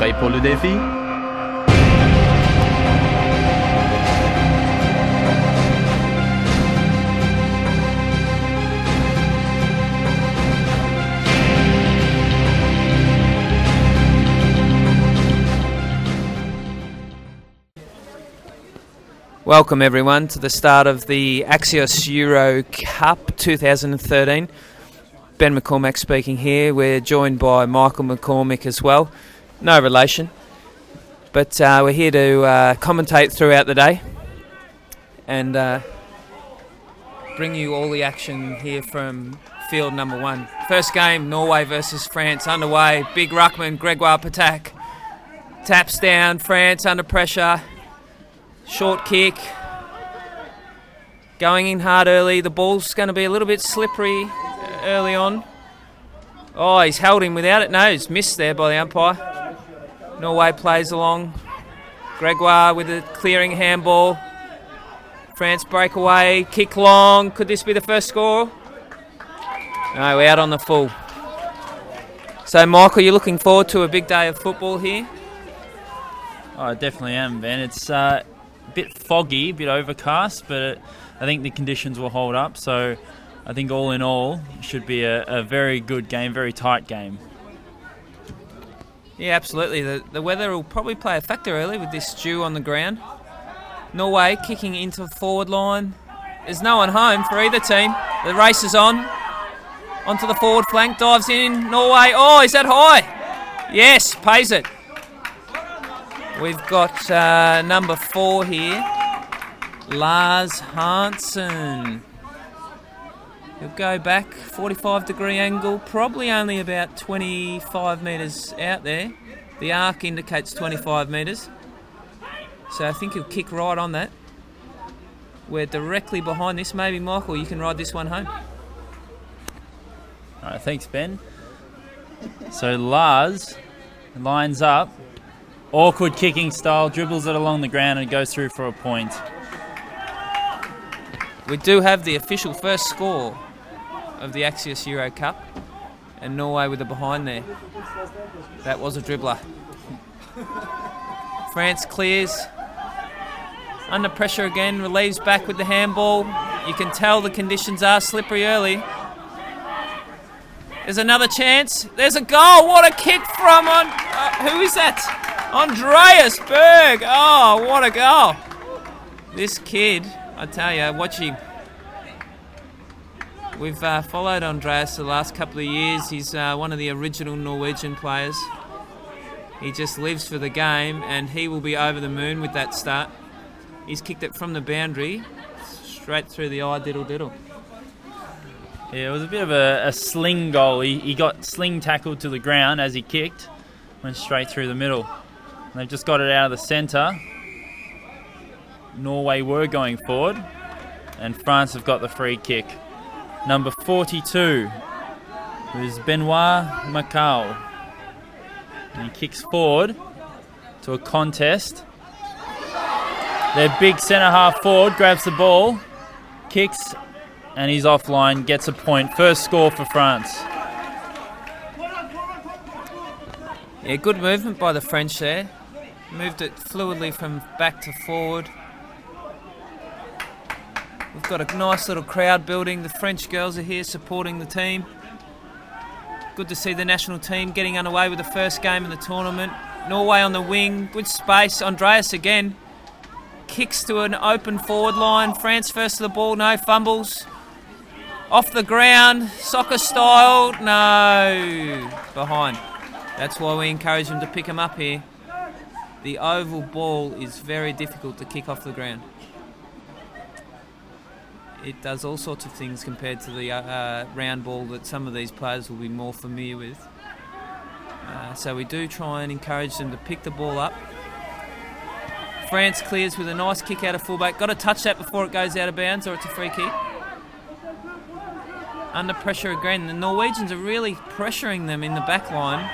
Prêt pour le défi? Welcome everyone to the start of the Axios Euro Cup 2013. Ben McCormack speaking here. We're joined by Michael McCormack as well. No relation. But we're here to commentate throughout the day and bring you all the action here from field number 1. First game, Norway versus France underway. Big ruckman, Gregoire Patak. Taps down, France under pressure. Short kick, going in hard early. The ball's going to be a little bit slippery early on. Oh, he's held him without it. No, he's missed there by the umpire. Norway plays along. Gregoire with a clearing handball. France breakaway, kick long. Could this be the first score? No, we're out on the full. So, Michael, you're looking forward to a big day of football here? Oh, I definitely am, Ben. It's a bit foggy, a bit overcast, but I think the conditions will hold up. So I think all in all, it should be a very good game, very tight game. Yeah, absolutely. The weather will probably play a factor early with this dew on the ground. Norway kicking into forward line. There's no one home for either team. The race is on. Onto the forward flank, dives in. Norway, oh, is that high? Yes, pays it. We've got number 4 here, Lars Hansen. He'll go back, 45-degree angle, probably only about 25 metres out there. The arc indicates 25 metres. So I think he'll kick right on that. We're directly behind this. Maybe, Michael, you can ride this one home. All right, thanks, Ben. So Lars lines up. Awkward kicking style, dribbles it along the ground and goes through for a point. We do have the official first score of the Axios Euro Cup, and Norway with the behind there. That was a dribbler. France clears. Under pressure again, relieves back with the handball. You can tell the conditions are slippery early. There's another chance. There's a goal. What a kick from who is that? Andreas Berg. Oh, what a goal. This kid, I tell you, watch him. We've followed Andreas the last couple of years. He's one of the original Norwegian players. He just lives for the game, and he will be over the moon with that start. He's kicked it from the boundary, straight through the eye, diddle diddle. Yeah, it was a bit of a sling goal. He got sling tackled to the ground as he kicked. Went straight through the middle. And they've just got it out of the centre. Norway were going forward. And France have got the free kick. Number 42 is Benoit Macau. And he kicks forward to a contest. Their big centre-half forward grabs the ball, kicks, and he's offline, gets a point. First score for France. Yeah, good movement by the French there. Moved it fluidly from back to forward. We've got a nice little crowd building. The French girls are here supporting the team. Good to see the national team getting underway with the first game of the tournament. Norway on the wing, good space. Andreas again. Kicks to an open forward line. France first to the ball, no fumbles. Off the ground, soccer style, no. Behind. That's why we encourage them to pick them up here. The oval ball is very difficult to kick off the ground. It does all sorts of things compared to the round ball that some of these players will be more familiar with. So we do try and encourage them to pick the ball up. France clears with a nice kick out of fullback. Got to touch that before it goes out of bounds or it's a free kick. Under pressure again. The Norwegians are really pressuring them in the back line.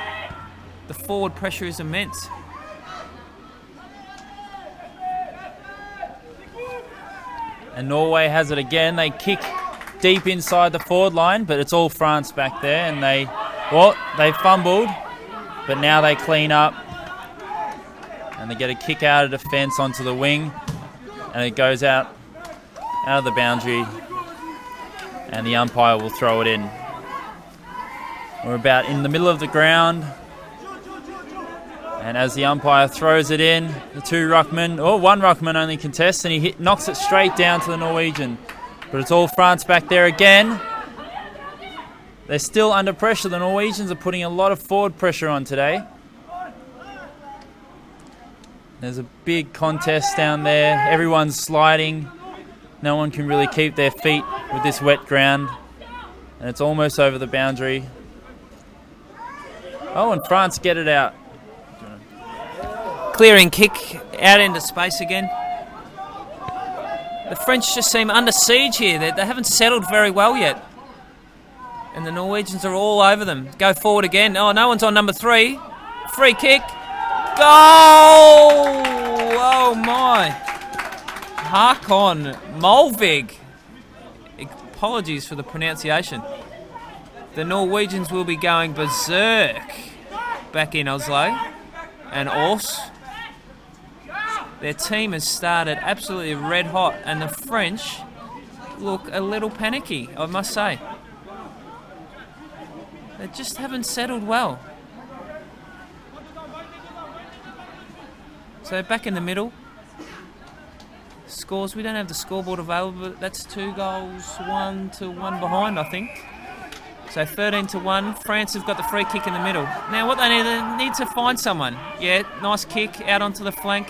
The forward pressure is immense. And Norway has it again. They kick deep inside the forward line, but it's all France back there. And they fumbled, but now they clean up. And they get a kick out of defence onto the wing. And it goes out of the boundary. And the umpire will throw it in. We're about in the middle of the ground. And as the umpire throws it in, one ruckman only contests, and he knocks it straight down to the Norwegian. But it's all France back there again. They're still under pressure. The Norwegians are putting a lot of forward pressure on today. There's a big contest down there. Everyone's sliding. No one can really keep their feet with this wet ground. And it's almost over the boundary. Oh, and France get it out. Clearing kick out into space again. The French just seem under siege here. They haven't settled very well yet. And the Norwegians are all over them. Go forward again. Oh, no one's on number 3. Free kick. Goal! Oh, my. Håkon Molvig. Apologies for the pronunciation. The Norwegians will be going berserk back in Oslo and Ors. Their team has started absolutely red hot, and the French look a little panicky, I must say. They just haven't settled well. So back in the middle. Scores, we don't have the scoreboard available, but that's 2 goals, 1-1 behind, I think. So 13-1. France have got the free kick in the middle. Now what they need to find someone. Yeah, nice kick out onto the flank.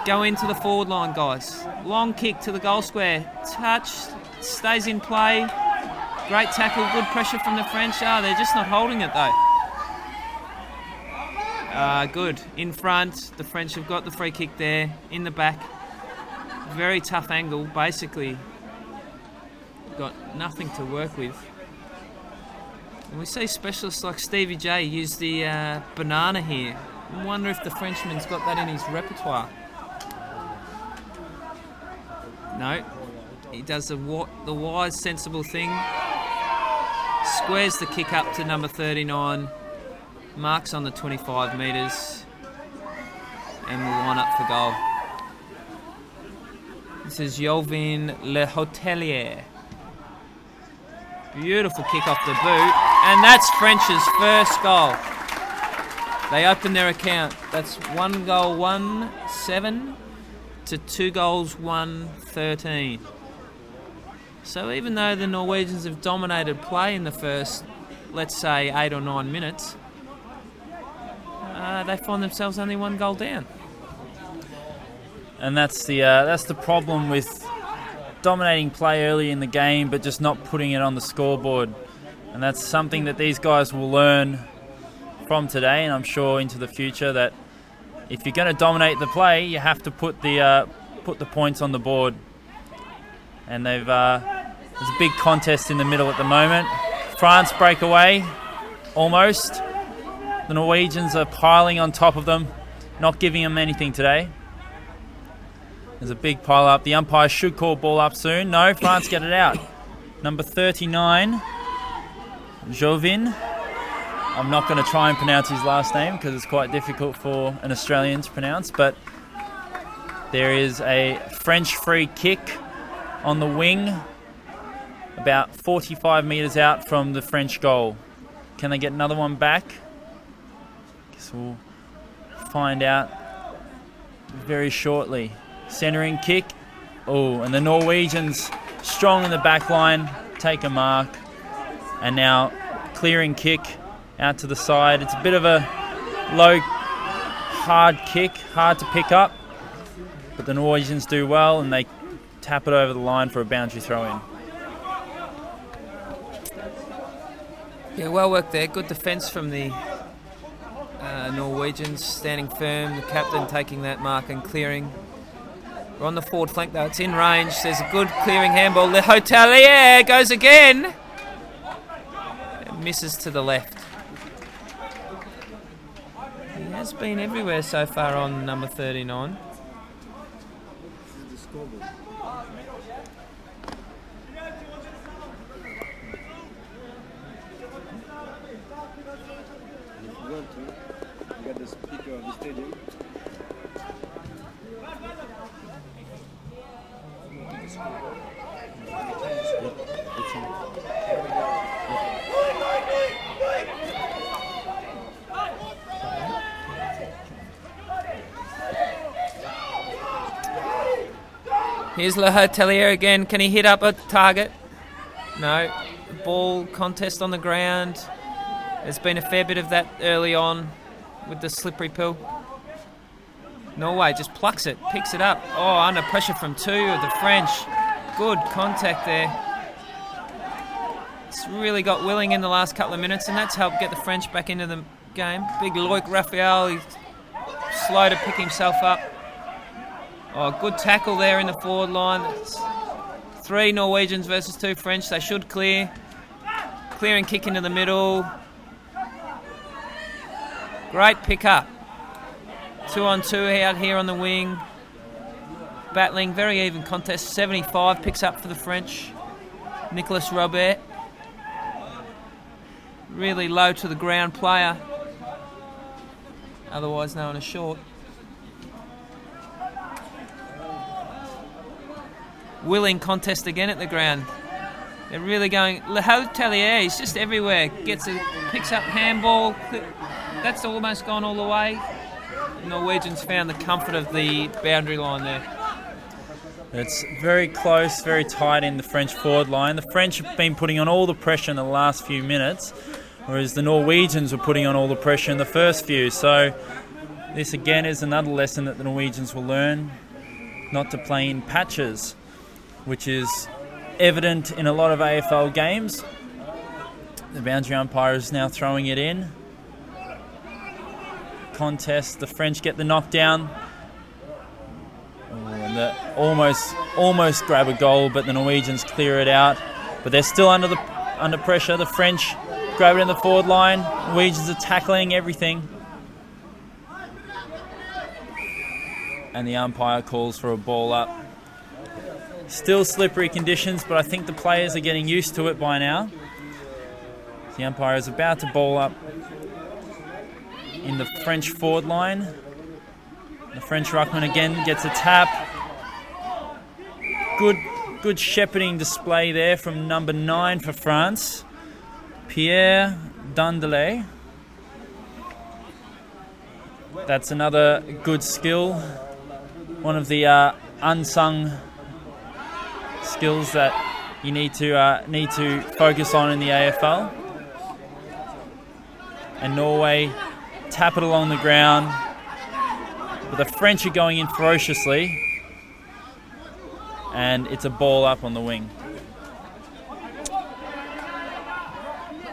Go into the forward line, guys. Long kick to the goal square. Touch, stays in play. Great tackle, good pressure from the French. They're just not holding it though. Good. In front, the French have got the free kick there. In the back. Very tough angle, basically. Got nothing to work with. And we see specialists like Stevie J use the banana here. I wonder if the Frenchman's got that in his repertoire. No, he does the wise, sensible thing. Squares the kick up to number 39. Marks on the 25 metres. And will line up for goal. This is Jovin Le Hotelier. Beautiful kick off the boot. And that's French's first goal. They open their account. That's 1 goal, 1-7 to 2 goals, 1-13. So even though the Norwegians have dominated play in the first, let's say, 8 or 9 minutes, they find themselves only 1 goal down. And that's the problem with dominating play early in the game, but just not putting it on the scoreboard. And that's something that these guys will learn from today, and I'm sure into the future, that if you're going to dominate the play, you have to put the points on the board. And there's a big contest in the middle at the moment. France break away, almost. The Norwegians are piling on top of them, not giving them anything today. There's a big pile up. The umpire should call ball up soon. No, France get it out. Number 39, Jovin. I'm not going to try and pronounce his last name because it's quite difficult for an Australian to pronounce, but there is a French free kick on the wing about 45 metres out from the French goal. Can they get another one back? Guess we'll find out very shortly. Centering kick. Oh, and the Norwegians strong in the back line, take a mark. And now clearing kick out to the side. It's a bit of a low, hard kick, hard to pick up. But the Norwegians do well and they tap it over the line for a boundary throw-in. Yeah, well worked there. Good defence from the Norwegians, standing firm. The captain taking that mark and clearing. We're on the forward flank though. It's in range. There's a good clearing handball. Le Hotelier goes again. It misses to the left. He has been everywhere so far on number 39. You got the speaker of the stadium. Here's Le Hotelier again. Can he hit up a target? No. Ball contest on the ground. There's been a fair bit of that early on with the slippery pill. Norway just plucks it, picks it up. Oh, under pressure from two of the French. Good contact there. It's really got willing in the last couple of minutes, and that's helped get the French back into the game. Big Loic Raphael, he's slow to pick himself up. Oh, good tackle there in the forward line. It's 3 Norwegians versus 2 French. They should clear. Clear and kick into the middle. Great pick up. 2-on-2 out here on the wing. Battling, very even contest. 75 picks up for the French. Nicolas Robert. Really low to the ground player. Otherwise known as short. Willing contest again at the ground. They're really going. Le Hotelier, he's just everywhere. Picks up handball. That's almost gone all the way. The Norwegians found the comfort of the boundary line there. It's very close, very tight in the French forward line. The French have been putting on all the pressure in the last few minutes, whereas the Norwegians were putting on all the pressure in the first few. So this again is another lesson that the Norwegians will learn, not to play in patches, which is evident in a lot of AFL games. The boundary umpire is now throwing it in. Contest, the French get the knockdown. And almost grab a goal, but the Norwegians clear it out. But they're still under pressure. The French grab it in the forward line. Norwegians are tackling everything. And the umpire calls for a ball up. Still slippery conditions, but I think the players are getting used to it by now. The umpire is about to ball up in the French forward line. The French ruckman again gets a tap. Good shepherding display there from number 9 for France, Pierre Dandelay. That's another good skill. One of the unsung skills that you need to focus on in the AFL. And Norway tap it along the ground, but the French are going in ferociously, and it's a ball up on the wing.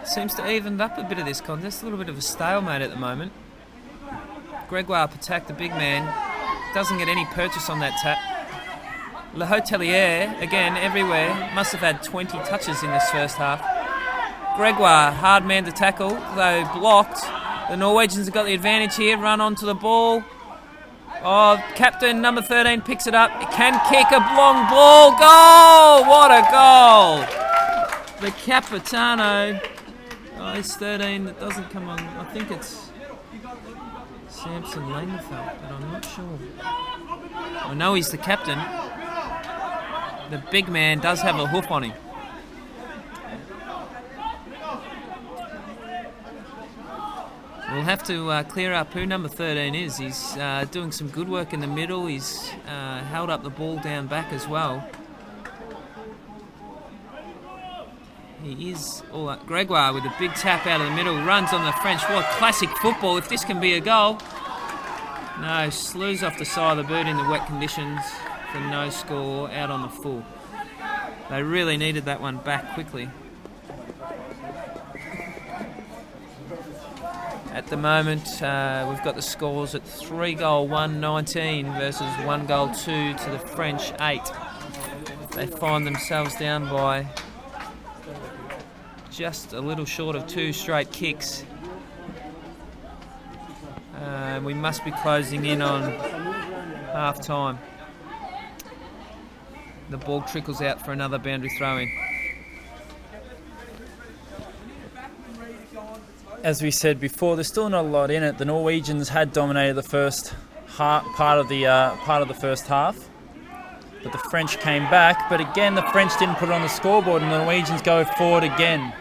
Seems to even up a bit of this contest. A little bit of a stalemate at the moment. Gregoire Patak, the big man, doesn't get any purchase on that tap. Le Hotelier, again, everywhere, must have had 20 touches in this first half. Gregoire, hard man to tackle, though blocked. The Norwegians have got the advantage here, run onto the ball. Oh, captain number 13 picks it up. It can kick a long ball. Goal! What a goal! The Capitano. Oh, it's 13 that doesn't come on. I think it's Samson Langefeld, but I'm not sure. I know he's the captain. The big man does have a hoof on him. We'll have to clear up who number 13 is. He's doing some good work in the middle. He's held up the ball down back as well. He is all that. Gregoire with a big tap out of the middle, runs on the French. What classic football, if this can be a goal. No, slews off the side of the boot in the wet conditions for no score, out on the full. They really needed that one back quickly. At the moment, we've got the scores at 3-1, versus 1-2 to the French 8. They find themselves down by just a little short of 2 straight kicks. We must be closing in on half time. The ball trickles out for another boundary throw-in. As we said before, there's still not a lot in it. The Norwegians had dominated the first part of the first half, but the French came back. But again, the French didn't put it on the scoreboard, and the Norwegians go forward again.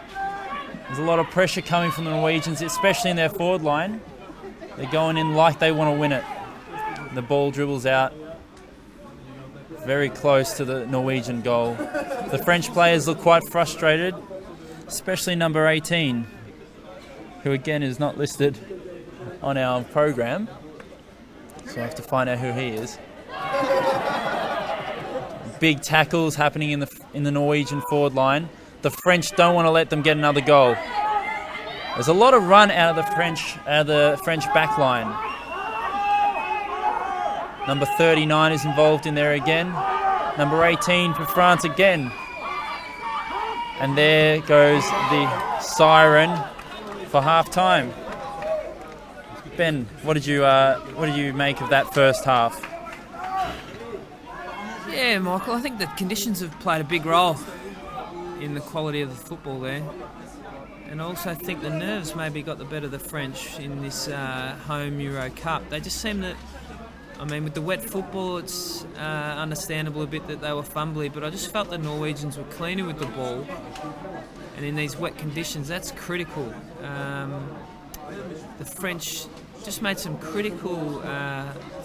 There's a lot of pressure coming from the Norwegians, especially in their forward line. They're going in like they want to win it. The ball dribbles out very close to the Norwegian goal. The French players look quite frustrated, especially number 18, who again is not listed on our program, so I have to find out who he is. Big tackles happening in the Norwegian forward line. The French don't want to let them get another goal. There's a lot of run out of the French back line. Number 39 is involved in there again. Number 18 for France again. And there goes the siren for half-time. Ben, what did you make of that first half? Yeah, Michael, I think the conditions have played a big role in the quality of the football there. And I also think the nerves maybe got the better of the French in this home Euro Cup. They just seem that, I mean, with the wet football, it's understandable a bit that they were fumbly, but I just felt the Norwegians were cleaner with the ball. And in these wet conditions, that's critical. The French just made some critical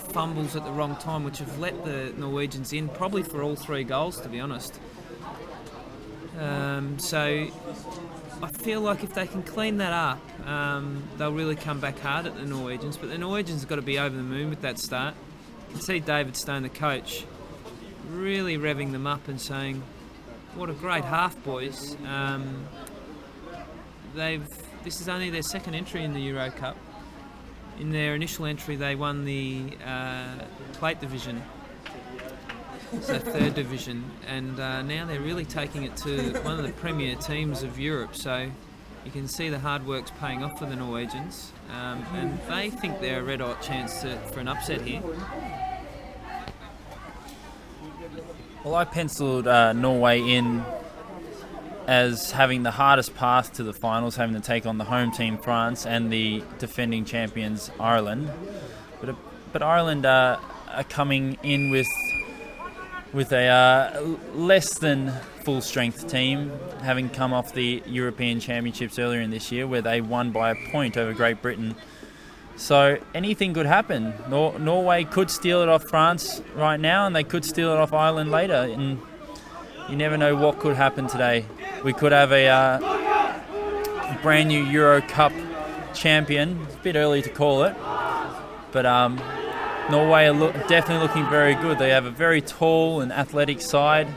fumbles at the wrong time, which have let the Norwegians in, probably for all 3 goals, to be honest. So I feel like if they can clean that up, they'll really come back hard at the Norwegians. But the Norwegians have got to be over the moon with that start. You can see David Stone, the coach, really revving them up and saying, what a great half, boys. This is only their second entry in the Euro Cup. In their initial entry, they won the plate division, so 3rd division, and now they're really taking it to one of the premier teams of Europe. So you can see the hard work's paying off for the Norwegians, and they think they're a red-hot chance for an upset here. Well, I penciled Norway in as having the hardest path to the finals, having to take on the home team France and the defending champions Ireland. But Ireland are coming in with a less than full strength team, having come off the European Championships earlier in this year, where they won by a point over Great Britain. So anything could happen. Norway could steal it off France right now, and they could steal it off Ireland later. And you never know what could happen today. We could have a brand new Euro Cup champion. It's a bit early to call it, but Norway are definitely looking very good. They have a very tall and athletic side.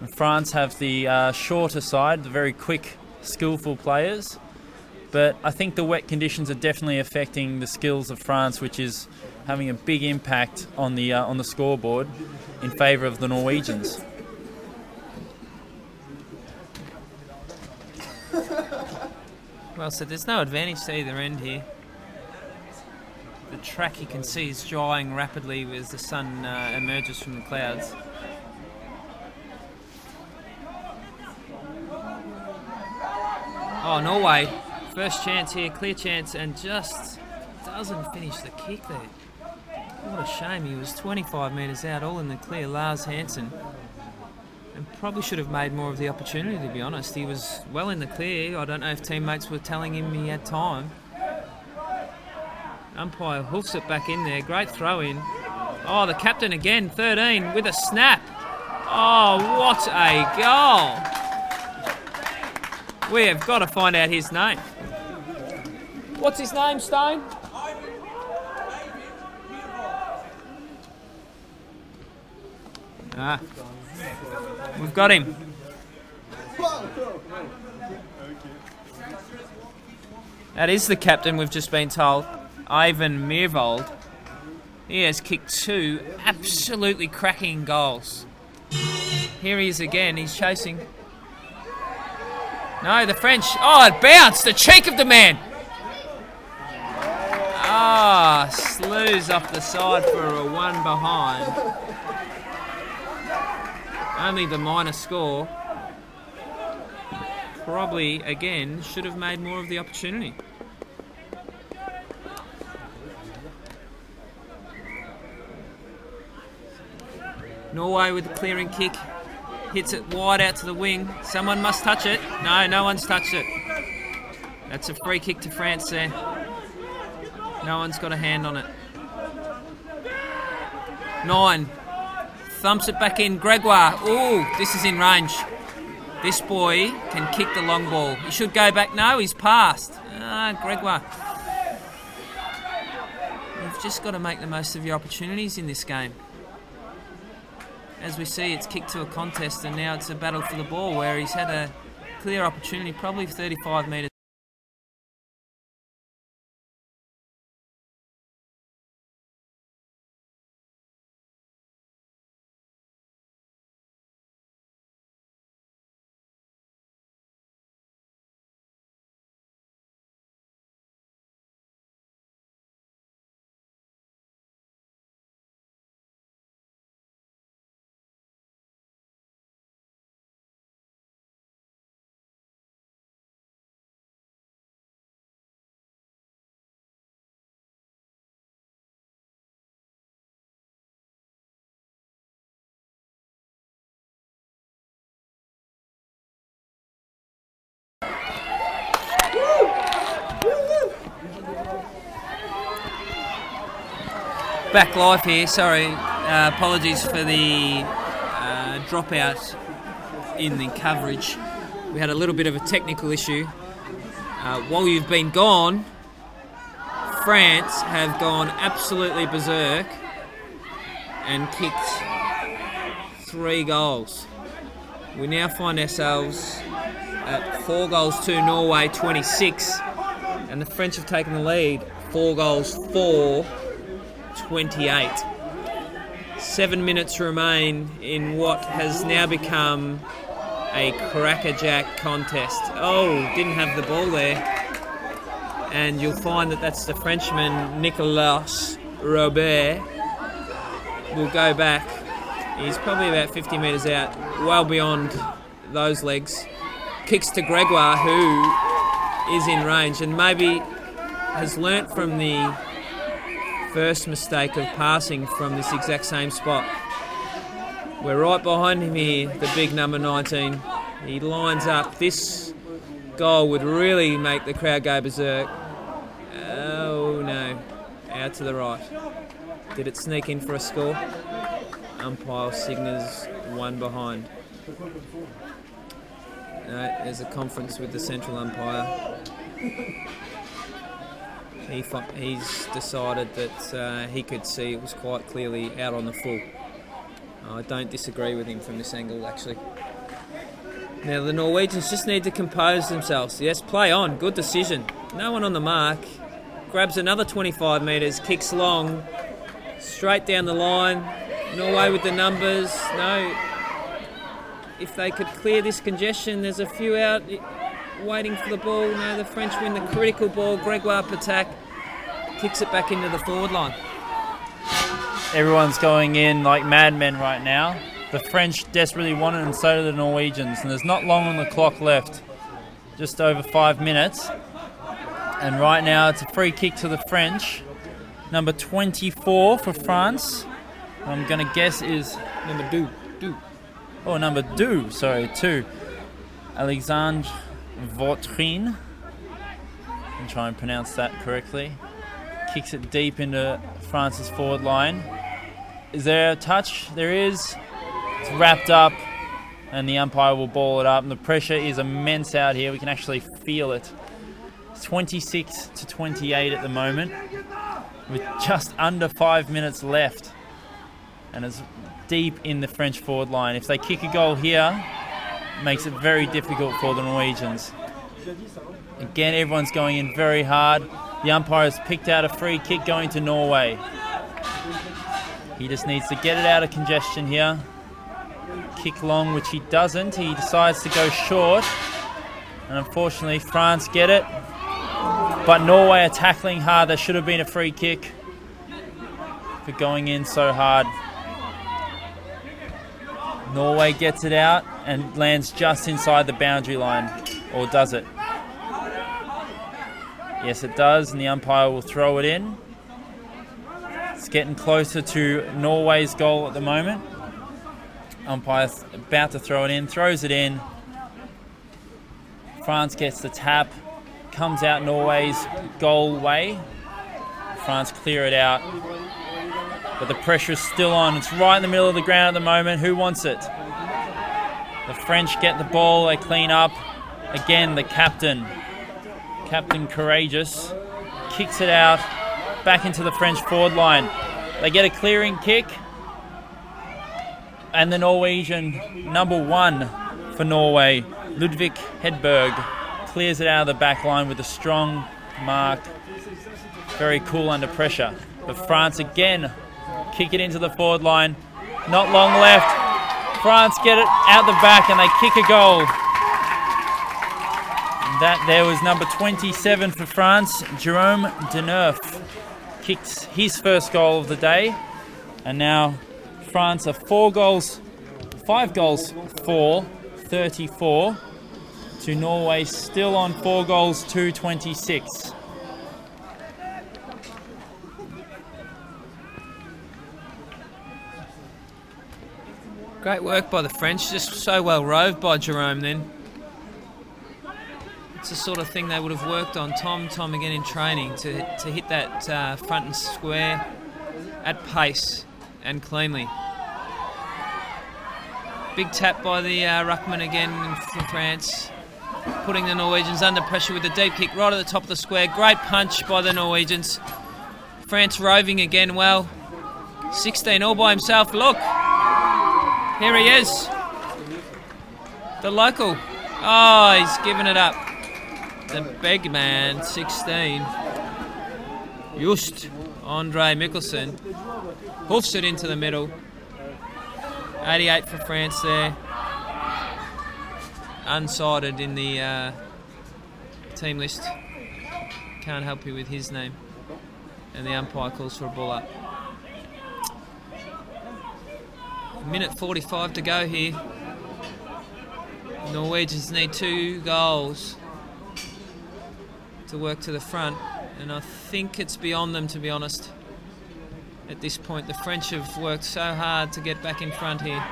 And France have the shorter side, the very quick, skillful players. But I think the wet conditions are definitely affecting the skills of France, which is having a big impact on the scoreboard in favour of the Norwegians. Well, so there's no advantage to either end here. The track you can see is drying rapidly as the sun emerges from the clouds. Oh, Norway, first chance here, clear chance, and just doesn't finish the kick there. What a shame, he was 25 metres out, all in the clear, Lars Hansen. And probably should have made more of the opportunity, to be honest. He was well in the clear. I don't know if teammates were telling him he had time. Umpire hoofs it back in there. Great throw in. Oh, the captain again, 13, with a snap. Oh, what a goal. We have got to find out his name. What's his name, Stone? Ah. We've got him. That is the captain, we've just been told. Ivan Meervold. He has kicked 2 absolutely cracking goals. Here he is again, he's chasing. No, the French. Oh, it bounced! The cheek of the man! Ah, slews off the side for a 1 behind. Only the minor score. Probably, again, should have made more of the opportunity. Norway with the clearing kick. Hits it wide out to the wing. Someone must touch it. No, no one's touched it. That's a free kick to France there. No one's got a hand on it. 9. Thumps it back in. Gregoire. Ooh, this is in range. This boy can kick the long ball. He should go back. No, he's passed. Gregoire. You've just got to make the most of your opportunities in this game. As we see, it's kicked to a contest, and now it's a battle for the ball where he's had a clear opportunity, probably 35 metres. Back live here, sorry, apologies for the dropout in the coverage. We had a little bit of a technical issue. While you've been gone, France have gone absolutely berserk and kicked 3 goals. We now find ourselves at 4 goals to Norway 26, and the French have taken the lead 4 goals 4-28. 7 minutes remain in what has now become a crackerjack contest. Oh, didn't have the ball there. And you'll find that that's the Frenchman, Nicolas Robert. Will go back. He's probably about 50 metres out, well beyond those legs. Kicks to Gregoire, who is in range and maybe has learnt from the first mistake of passing from this exact same spot. We're right behind him here, the big number 19. He lines up. This goal would really make the crowd go berserk. Oh no, out to the right. Did it sneak in for a score? Umpire signals 1 behind. No, there's a conference with the central umpire. He's decided that he could see it was quite clearly out on the full. I don't disagree with him from this angle, actually. Now the Norwegians just need to compose themselves. Yes, play on. Good decision. No one on the mark. Grabs another 25 metres, kicks long, straight down the line. Norway with the numbers. No. If they could clear this congestion, there's a few out waiting for the ball. No, the French win the critical ball. Gregoire Patak kicks it back into the forward line. Everyone's going in like madmen right now. The French desperately want it, and so do the Norwegians. And there's not long on the clock left. Just over 5 minutes. And right now it's a free kick to the French. Number 24 for France. I'm going to guess is Number 2. Oh, number 2. Sorry, 2. Alexandre Vautrin. I'll try and pronounce that correctly. Kicks it deep into France's forward line. Is there a touch? There is. It's wrapped up, and the umpire will ball it up. And the pressure is immense out here. We can actually feel it. It's 26-28 at the moment, with just under 5 minutes left. And it's deep in the French forward line. If they kick a goal here, it makes it very difficult for the Norwegians. Again, everyone's going in very hard. The umpire has picked out a free kick going to Norway. He just needs to get it out of congestion here. Kick long, which he doesn't. He decides to go short. And unfortunately, France get it. But Norway are tackling hard. There should have been a free kick for going in so hard. Norway gets it out and lands just inside the boundary line. Or does it? Yes, it does, and the umpire will throw it in. It's getting closer to Norway's goal at the moment. Umpire's about to throw it in, throws it in. France gets the tap, comes out Norway's goal way. France clear it out. but the pressure is still on. It's right in the middle of the ground at the moment. Who wants it? The French get the ball, they clean up. Again, the captain, Captain Courageous, kicks it out back into the French forward line. They get a clearing kick, and the Norwegian number 1 for Norway, Ludvig Hedberg, clears it out of the back line with a strong mark. Very cool under pressure. But France again kick it into the forward line. Not long left. France get it out the back and they kick a goal. That there was number 27 for France, Jerome Deneuf, kicked his first goal of the day. And now France are 5 goals for 34 to Norway, still on 4 goals to 26. Great work by the French, just so well roved by Jerome then. It's the sort of thing they would have worked on time again in training, to hit that front and square at pace and cleanly. Big tap by the ruckman again for France, putting the Norwegians under pressure with a deep kick right at the top of the square. Great punch by the Norwegians. France roving again well. 16 all by himself. Look, here he is, the local. Oh, he's given it up. The big man, 16. Just Andre Mikkelsen hoofs it into the middle. 88 for France there. Unsighted in the team list. Can't help you with his name. And the umpire calls for a ball up. Minute 45 to go here. Norwegians need 2 goals to work to the front, and I think it's beyond them, to be honest. At this point, the French have worked so hard to get back in front here,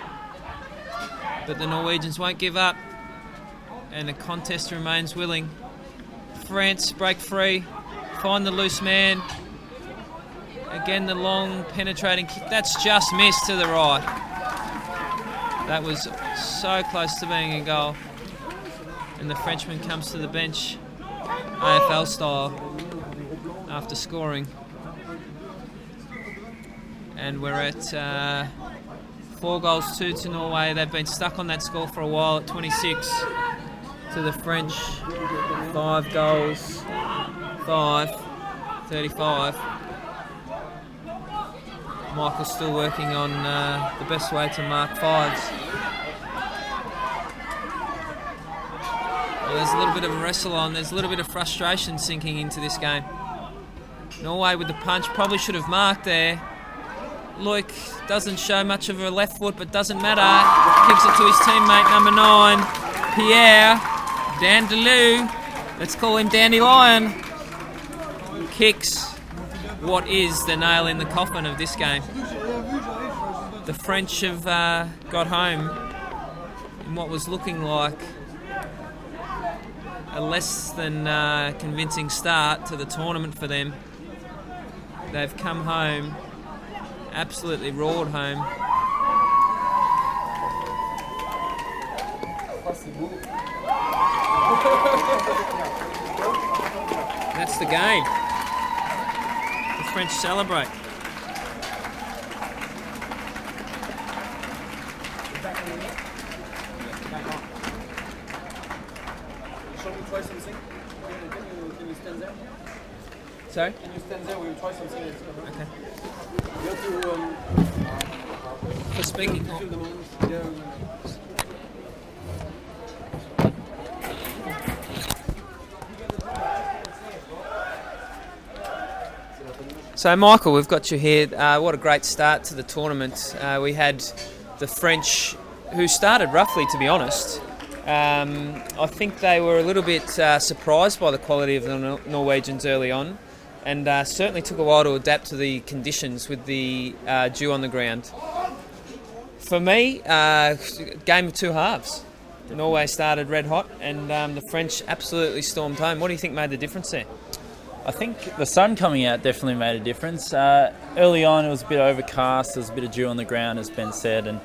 but the Norwegians won't give up, and the contest remains willing. France break free, find the loose man. Again, the long penetrating kick. That's just missed to the right. That was so close to being a goal. And the Frenchman comes to the bench, AFL style, after scoring. And we're at 4 goals 2 to Norway. They've been stuck on that score for a while at 26 to the French. 5 goals, 5, 35. Michael's still working on the best way to mark 5s. Well, there's a little bit of a wrestle on. There's a little bit of frustration sinking into this game. Norway with the punch, probably should have marked there. Loic doesn't show much of a left foot, but doesn't matter. Kicks it to his teammate, number 9, Pierre Dandelou. Let's call him Dandelion. Kicks what is the nail in the coffin of this game. The French have got home in what was looking like a less than convincing start to the tournament for them. They've come home, absolutely roared home. That's the game. The French celebrate. Sorry? Can you stand there? We'll try something. Okay. You have to... for speaking. So, Michael, we've got you here. What a great start to the tournament. We had the French, who started roughly, to be honest. I think they were a little bit surprised by the quality of the Norwegians early on, and certainly took a while to adapt to the conditions with the dew on the ground. For me, game of 2 halves. Norway started red hot, and the French absolutely stormed home. What do you think made the difference there? I think the sun coming out definitely made a difference. Early on, it was a bit overcast. There was a bit of dew on the ground, as Ben said, and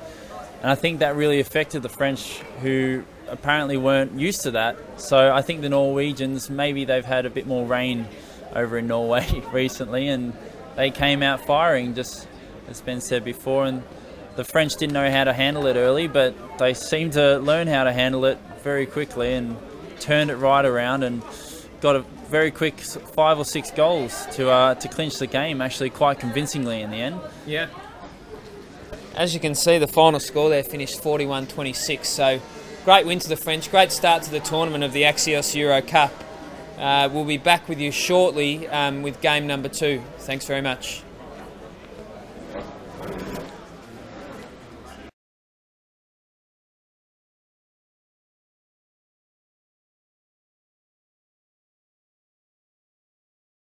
I think that really affected the French, who apparently weren't used to that. So I think the Norwegians, maybe they've had a bit more rain over in Norway recently, and they came out firing, just as Ben said before. And the French didn't know how to handle it early, but they seemed to learn how to handle it very quickly and turned it right around and got a very quick 5 or 6 goals to clinch the game, actually quite convincingly in the end. Yeah. As you can see, the final score there finished 41-26, so great win to the French, great start to the tournament of the Axios Euro Cup. We'll be back with you shortly with game number 2. Thanks very much.